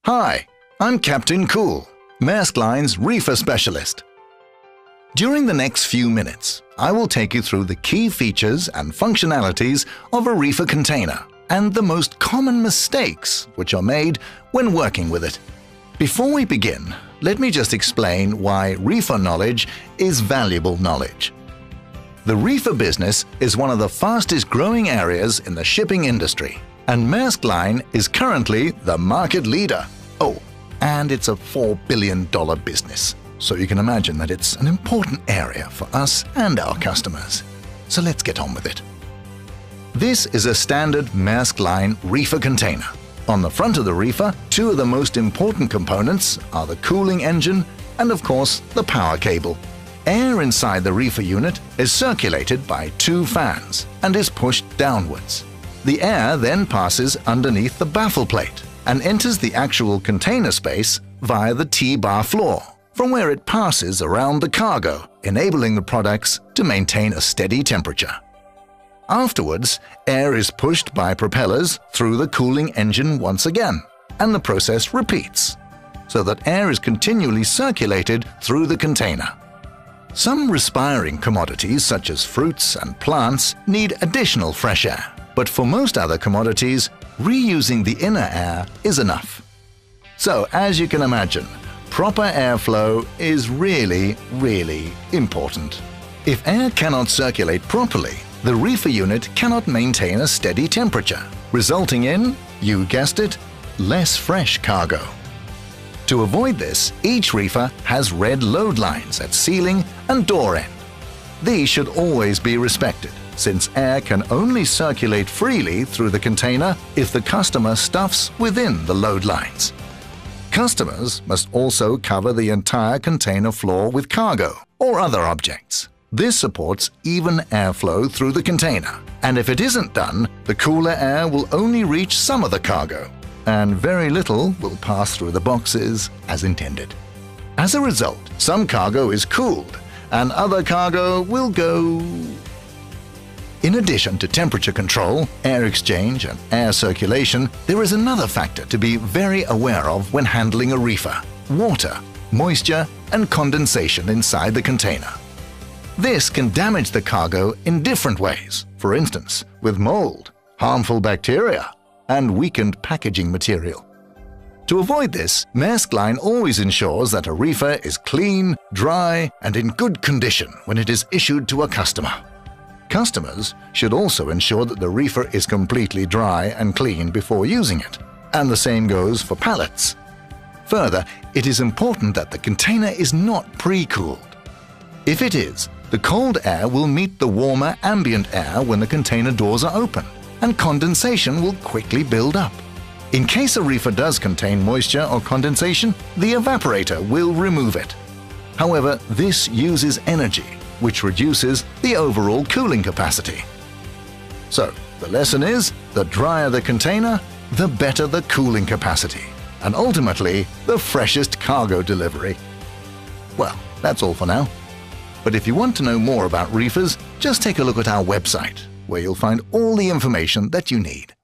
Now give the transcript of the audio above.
Hi, I'm Captain Cool, Maersk Line's reefer specialist. During the next few minutes, I will take you through the key features and functionalities of a reefer container and the most common mistakes which are made when working with it. Before we begin, let me just explain why reefer knowledge is valuable knowledge. The reefer business is one of the fastest growing areas in the shipping industry, and Maersk Line is currently the market leader. Oh, and it's a $4 billion business, so you can imagine that it's an important area for us and our customers. So let's get on with it. This is a standard Maersk Line reefer container. On the front of the reefer, two of the most important components are the cooling engine and, of course, the power cable. Air inside the reefer unit is circulated by two fans and is pushed downwards. The air then passes underneath the baffle plate and enters the actual container space via the T-bar floor, from where it passes around the cargo, enabling the products to maintain a steady temperature. Afterwards, air is pushed by propellers through the cooling engine once again, and the process repeats, so that air is continually circulated through the container. Some respiring commodities such as fruits and plants need additional fresh air, but for most other commodities, reusing the inner air is enough. So, as you can imagine, proper airflow is really important. If air cannot circulate properly, the reefer unit cannot maintain a steady temperature, resulting in, you guessed it, less fresh cargo. To avoid this, each reefer has red load lines at ceiling and door end. These should always be respected, since air can only circulate freely through the container if the customer stuffs within the load lines. Customers must also cover the entire container floor with cargo or other objects. This supports even airflow through the container, and if it isn't done, the cooler air will only reach some of the cargo, and very little will pass through the boxes as intended. As a result, some cargo is cooled, and other cargo will go. In addition to temperature control, air exchange, and air circulation, there is another factor to be very aware of when handling a reefer: water, moisture, and condensation inside the container. This can damage the cargo in different ways, for instance, with mold, harmful bacteria, and weakened packaging material. To avoid this, Maersk Line always ensures that a reefer is clean, dry, and in good condition when it is issued to a customer. Customers should also ensure that the reefer is completely dry and clean before using it, and the same goes for pallets. Further, it is important that the container is not pre-cooled. If it is, the cold air will meet the warmer ambient air when the container doors are open, and condensation will quickly build up. In case a reefer does contain moisture or condensation, the evaporator will remove it. However, this uses energy, which reduces the overall cooling capacity. So, the lesson is, the drier the container, the better the cooling capacity, and ultimately, the freshest cargo delivery. Well, that's all for now. But if you want to know more about reefers, just take a look at our website, where you'll find all the information that you need.